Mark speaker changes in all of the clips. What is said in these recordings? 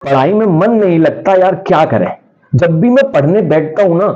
Speaker 1: पढ़ाई में मन नहीं लगता यार, क्या करें। जब भी मैं पढ़ने बैठता हूं ना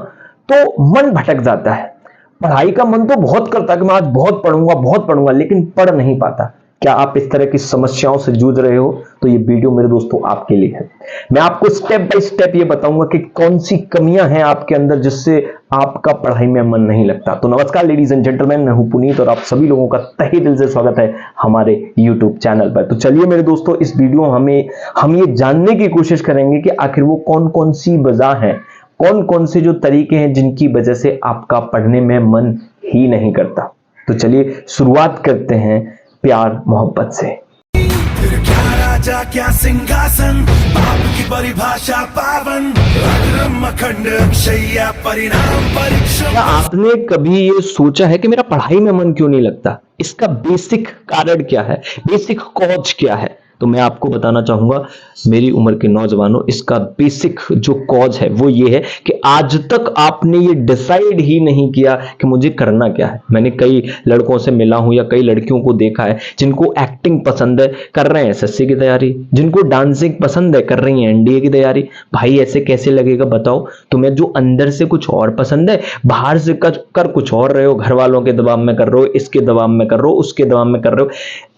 Speaker 1: तो मन भटक जाता है। पढ़ाई का मन तो बहुत करता है कि मैं आज बहुत पढ़ूंगा, लेकिन पढ़ नहीं पाता। क्या आप इस तरह की समस्याओं से जूझ रहे हो तो ये वीडियो मेरे दोस्तों आपके लिए है। मैं आपको स्टेप बाय स्टेप ये बताऊंगा कि कौन सी कमियां हैं आपके अंदर जिससे आपका पढ़ाई में मन नहीं लगता। तो नमस्कार लेडीज एंड जेंटलमैन, मैं हूं पुनीत और आप सभी लोगों का तहे दिल से स्वागत है हमारे यूट्यूब चैनल पर। तो चलिए मेरे दोस्तों, इस वीडियो में हम ये जानने की कोशिश करेंगे कि आखिर वो कौन कौन सी वजह है, कौन कौन से जो तरीके हैं जिनकी वजह से आपका पढ़ने में मन ही नहीं करता। तो चलिए शुरुआत करते हैं प्यार मोहब्बत से।
Speaker 2: क्या राजा क्या सिंहासन, पाप की परिभाषा पावन, अग्रम अखंड शैया परिणाम परीक्षण।
Speaker 1: क्या आपने कभी ये सोचा है कि मेरा पढ़ाई में मन क्यों नहीं लगता? इसका बेसिक कारण क्या है, बेसिक कॉज क्या है? तो मैं आपको बताना चाहूंगा मेरी उम्र के नौजवानों, इसका बेसिक जो कॉज है वो ये है कि आज तक आपने ये डिसाइड ही नहीं किया कि मुझे करना क्या है। मैंने कई लड़कों से मिला हूं या कई लड़कियों को देखा है जिनको एक्टिंग पसंद है, कर रहे हैं एसएससी की तैयारी, जिनको डांसिंग पसंद है, कर रही हैं एनडीए की तैयारी। भाई ऐसे कैसे लगेगा बताओ? तुम्हें जो अंदर से कुछ और पसंद है, बाहर से कर कुछ और रहे हो, घर वालों के दबाव में कर रहे हो, इसके दबाव में कर रहे हो, उसके दबाव में कर रहे हो।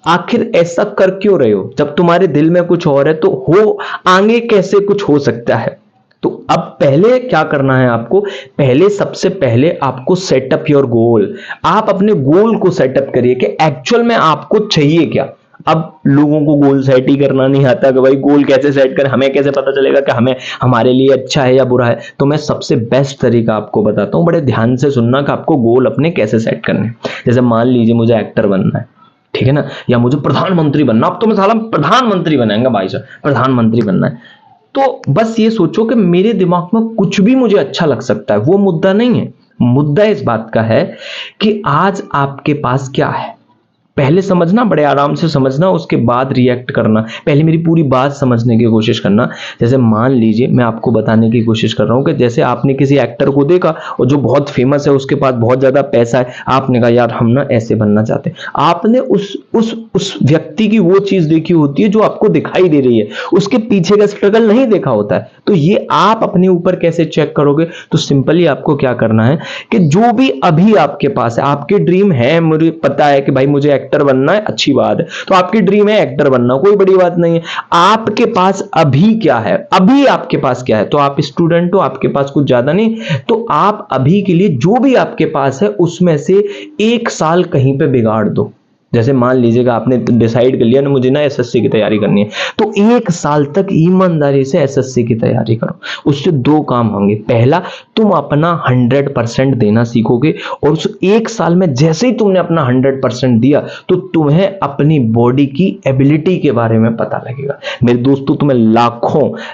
Speaker 1: आखिर ऐसा कर क्यों रहे हो? जब तुम्हारे दिल में कुछ और है तो हो आगे कैसे कुछ हो सकता है? तो अब पहले क्या करना है आपको? पहले सबसे पहले आपको सेटअप योर गोल। आप अपने गोल को सेटअप करिए कि एक्चुअल में आपको चाहिए क्या। अब लोगों को गोल सेट ही करना नहीं आता कि भाई गोल कैसे सेट करें, हमें कैसे पता चलेगा कि हमें हमारे लिए अच्छा है या बुरा है। तो मैं सबसे बेस्ट तरीका आपको बताता हूं, बड़े ध्यान से सुनना कि आपको गोल अपने कैसे सेट करने। जैसे मान लीजिए मुझे एक्टर बनना है, ठीक है ना, या मुझे प्रधानमंत्री बनना। अब तो मैं साला प्रधानमंत्री बनाएंगे भाई साहब, प्रधानमंत्री बनना है। तो बस ये सोचो कि मेरे दिमाग में कुछ भी मुझे अच्छा लग सकता है, वो मुद्दा नहीं है। मुद्दा इस बात का है कि आज आपके पास क्या है। पहले समझना, बड़े आराम से समझना, उसके बाद रिएक्ट करना। पहले मेरी पूरी बात समझने की कोशिश करना। जैसे मान लीजिए मैं आपको बताने की कोशिश कर रहा हूं कि जैसे आपने किसी एक्टर को देखा और जो बहुत फेमस है, उसके पास बहुत ज्यादा पैसा है, आपने कहा यार हम ना ऐसे बनना चाहते हैं। आपने उस व्यक्ति की वो चीज देखी होती है जो आपको दिखाई दे रही है, उसके पीछे का स्ट्रगल नहीं देखा होता है। तो ये आप अपने ऊपर कैसे चेक करोगे? तो सिंपली आपको क्या करना है कि जो भी अभी आपके पास है, आपके ड्रीम है, मुझे पता है कि भाई मुझे एक्टर बनना है, अच्छी बात है। तो आपकी ड्रीम है एक्टर बनना, कोई बड़ी बात नहीं है। आपके पास अभी क्या है? अभी आपके पास क्या है? तो आप स्टूडेंट हो, आपके पास कुछ ज्यादा नहीं, तो आप अभी के लिए जो भी आपके पास है उसमें से 1 साल कहीं पे बिगाड़ दो। जैसे मान लीजिएगा आपने डिसाइड कर लिया ना मुझे ना एसएससी की तैयारी करनी है, तो 1 साल तक ईमानदारी से एसएससी की तैयारी करो। उससे 2 काम होंगे। पहला, तुम अपना 100% देना सीखोगे, और उस 1 साल में जैसे ही तुमने अपना 100% दिया तो तुम्हें अपनी बॉडी की एबिलिटी के बारे में पता लगेगा। मेरे दोस्तों, तुम्हें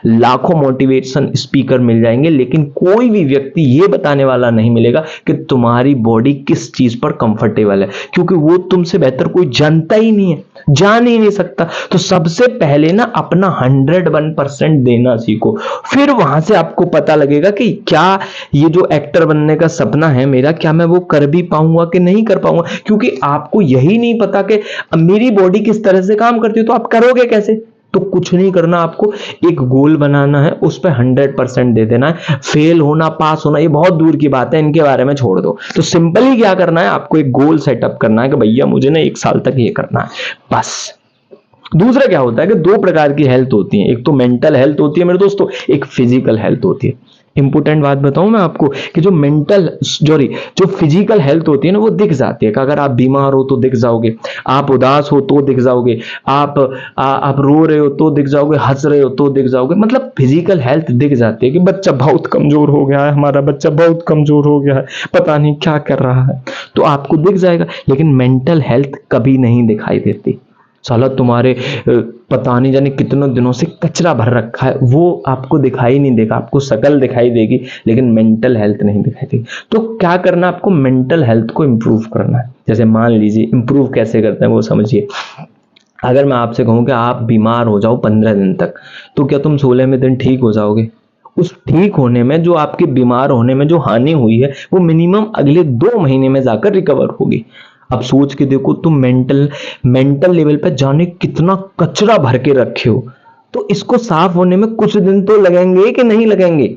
Speaker 1: लाखों मोटिवेशन स्पीकर मिल जाएंगे, लेकिन कोई भी व्यक्ति ये बताने वाला नहीं मिलेगा कि तुम्हारी बॉडी किस चीज पर कंफर्टेबल है, क्योंकि वो तुमसे बेहतर कोई जानता ही नहीं है, जान ही नहीं सकता। तो सबसे पहले ना अपना 101% देना सीखो। फिर वहां से आपको पता लगेगा कि क्या ये जो एक्टर बनने का सपना है मेरा, क्या मैं वो कर भी पाऊंगा कि नहीं कर पाऊंगा। क्योंकि आपको यही नहीं पता कि मेरी बॉडी किस तरह से काम करती है, तो आप करोगे कैसे? तो कुछ नहीं करना, आपको एक गोल बनाना है, उस पर 100% दे देना है। फेल होना, पास होना, ये बहुत दूर की बात है, इनके बारे में छोड़ दो। तो सिंपली क्या करना है, आपको एक गोल सेटअप करना है कि भैया मुझे ना 1 साल तक ये करना है, बस। दूसरा क्या होता है कि 2 प्रकार की हेल्थ होती है। एक तो मेंटल हेल्थ होती है मेरे दोस्तों, एक फिजिकल हेल्थ होती है। इंपोर्टेंट बात बताऊं मैं आपको कि जो फिजिकल हेल्थ होती है ना, वो दिख जाती है कि अगर आप बीमार हो तो दिख जाओगे, आप उदास हो तो दिख जाओगे, आप रो रहे हो तो दिख जाओगे, हंस रहे हो तो दिख जाओगे। मतलब फिजिकल हेल्थ दिख जाती है कि बच्चा बहुत कमजोर हो गया है, हमारा बच्चा बहुत कमजोर हो गया है, पता नहीं क्या कर रहा है, तो आपको दिख जाएगा। लेकिन मेंटल हेल्थ कभी नहीं दिखाई देती। साला तुम्हारे पता नहीं जाने कितने दिनों से कचरा भर रखा है, वो आपको दिखाई नहीं देगा। आपको शकल दिखाई देगी लेकिन मेंटल हेल्थ नहीं दिखाई देगी। तो क्या करना, आपको मेंटल हेल्थ को इंप्रूव करना है। जैसे मान लीजिए इंप्रूव कैसे करते हैं वो समझिए। अगर मैं आपसे कहूं कि आप बीमार हो जाओ 15 दिन तक, तो क्या तुम 16वें दिन ठीक हो जाओगे? उस ठीक होने में, जो आपके बीमार होने में जो हानि हुई है, वो मिनिमम अगले 2 महीने में जाकर रिकवर होगी। अब सोच के देखो, तुम मेंटल लेवल पे जाने कितना कचरा भर के रखे हो। तो इसको साफ होने में कुछ दिन तो लगेंगे कि नहीं लगेंगे।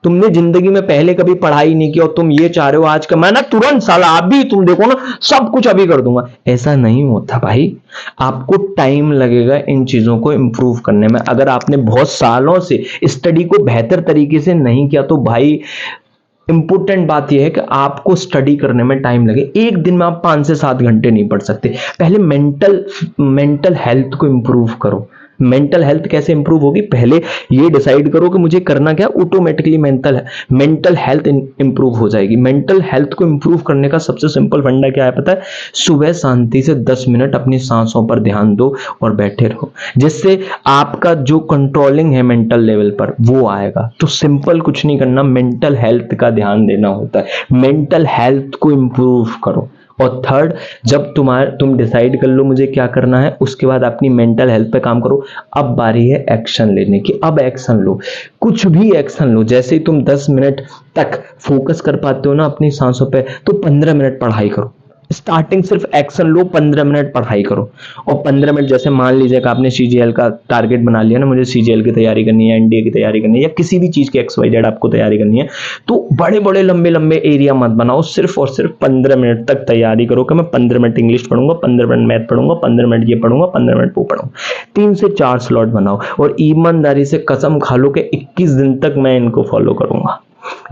Speaker 1: तुमने जिंदगी में पहले कभी पढ़ाई नहीं की और तुम ये चाह रहे हो आज का मैं ना तुरंत साला अभी तुम देखो ना सब कुछ अभी कर दूंगा, ऐसा नहीं होता भाई। आपको टाइम लगेगा इन चीजों को इंप्रूव करने में। अगर आपने बहुत सालों से स्टडी को बेहतर तरीके से नहीं किया तो भाई इंपॉर्टेंट बात यह है कि आपको स्टडी करने में टाइम लगे। एक दिन में आप 5 से 7 घंटे नहीं पढ़ सकते। पहले मेंटल हेल्थ को इंप्रूव करो। मेंटल हेल्थ कैसे इंप्रूव होगी, पहले ये डिसाइड करो कि मुझे करना क्या, ऑटोमेटिकली मेंटल हेल्थ इंप्रूव हो जाएगी। मेंटल हेल्थ को इंप्रूव करने का सबसे सिंपल फंडा क्या है पता है, सुबह शांति से 10 मिनट अपनी सांसों पर ध्यान दो और बैठे रहो, जिससे आपका जो कंट्रोलिंग है मेंटल लेवल पर वो आएगा। तो सिंपल कुछ नहीं करना, मेंटल हेल्थ का ध्यान देना होता है। मेंटल हेल्थ को इंप्रूव करो। और थर्ड, जब तुम डिसाइड कर लो मुझे क्या करना है, उसके बाद अपनी मेंटल हेल्थ पे काम करो। अब बारी है एक्शन लेने की। अब एक्शन लो, कुछ भी एक्शन लो। जैसे ही तुम 10 मिनट तक फोकस कर पाते हो ना अपनी सांसों पे, तो 15 मिनट पढ़ाई करो। स्टार्टिंग सिर्फ एक्शन लो, 15 मिनट पढ़ाई करो। और 15 मिनट जैसे मान लीजिए कि आपने सीजीएल का टारगेट बना लिया ना, मुझे सीजीएल की तैयारी करनी है, एनडीए की तैयारी करनी है, या किसी भी चीज की XYZ आपको तैयारी करनी है, तो बड़े बड़े लंबे लंबे एरिया मत बनाओ। सिर्फ और सिर्फ 15 मिनट तक तैयारी करो कि मैं 15 मिनट इंग्लिश पढ़ूंगा, 15 मिनट मैथ पढ़ूंगा, 15 मिनट ये पढ़ूंगा, 15 मिनट वो पढ़ूंगा। 3 से 4 स्लॉट बनाओ और ईमानदारी से कसम खा लो कि 21 दिन तक मैं इनको फॉलो करूंगा।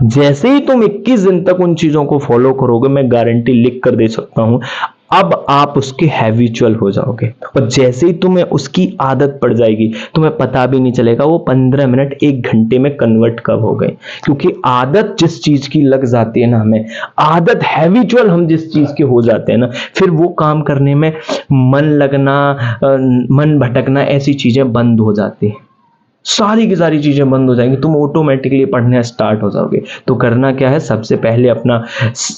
Speaker 1: जैसे ही तुम 21 दिन तक उन चीजों को फॉलो करोगे, मैं गारंटी लिख कर दे सकता हूं, अब आप उसके हैबिचुअल हो जाओगे। और जैसे ही तुम्हें उसकी आदत पड़ जाएगी, तुम्हें पता भी नहीं चलेगा वो 15 मिनट 1 घंटे में कन्वर्ट कब हो गए। क्योंकि आदत जिस चीज की लग जाती है ना, हमें आदत हैबिचुअल हम जिस चीज के हो जाते हैं ना, फिर वो काम करने में मन लगना, मन भटकना, ऐसी चीजें बंद हो जाती हैं। सारी की सारी चीजें बंद हो जाएंगी, तुम ऑटोमेटिकली पढ़ने स्टार्ट हो जाओगे। तो करना क्या है, सबसे पहले अपना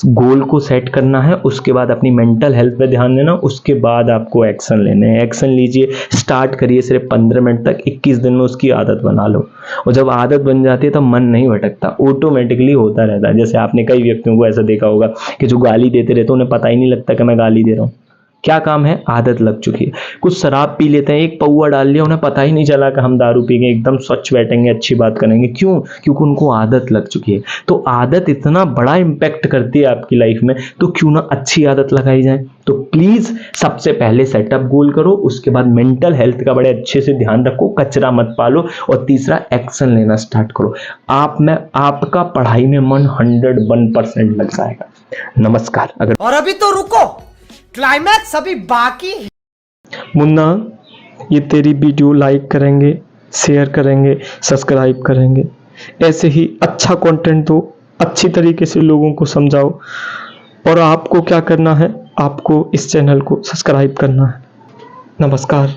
Speaker 1: गोल को सेट करना है, उसके बाद अपनी मेंटल हेल्थ पे ध्यान देना, उसके बाद आपको एक्शन लेने हैं। एक्शन लीजिए, स्टार्ट करिए सिर्फ 15 मिनट तक, 21 दिन में उसकी आदत बना लो। और जब आदत बन जाती है तो मन नहीं भटकता, ऑटोमेटिकली होता रहता है। जैसे आपने कई व्यक्तियों को ऐसा देखा होगा कि जो गाली देते रहते उन्हें पता ही नहीं लगता कि मैं गाली दे रहा हूँ। क्या काम है, आदत लग चुकी है। कुछ शराब पी लेते हैं, एक पौआ डाल लिया, उन्हें पता ही नहीं चला कि हम दारू पी गए, एकदम स्वच्छ बैठेंगे, अच्छी बात करेंगे। क्यों? क्योंकि उनको आदत लग चुकी है। तो आदत इतना बड़ा इंपैक्ट करती है आपकी लाइफ में, तो क्यों ना अच्छी आदत लगाई जाए। तो प्लीज सबसे पहले सेटअप गोल करो, उसके बाद मेंटल हेल्थ का बड़े अच्छे से ध्यान रखो, कचरा मत पालो, और तीसरा एक्शन लेना स्टार्ट करो। आपका पढ़ाई में मन 101% लग जाएगा। नमस्कार। अगर
Speaker 3: और अभी तो रुको, क्लाइमैक्स अभी बाकी है।
Speaker 4: मुन्ना, ये तेरी वीडियो लाइक करेंगे, शेयर करेंगे, सब्सक्राइब करेंगे। ऐसे ही अच्छा कंटेंट दो, अच्छी तरीके से लोगों को समझाओ। और आपको क्या करना है, आपको इस चैनल को सब्सक्राइब करना है। नमस्कार।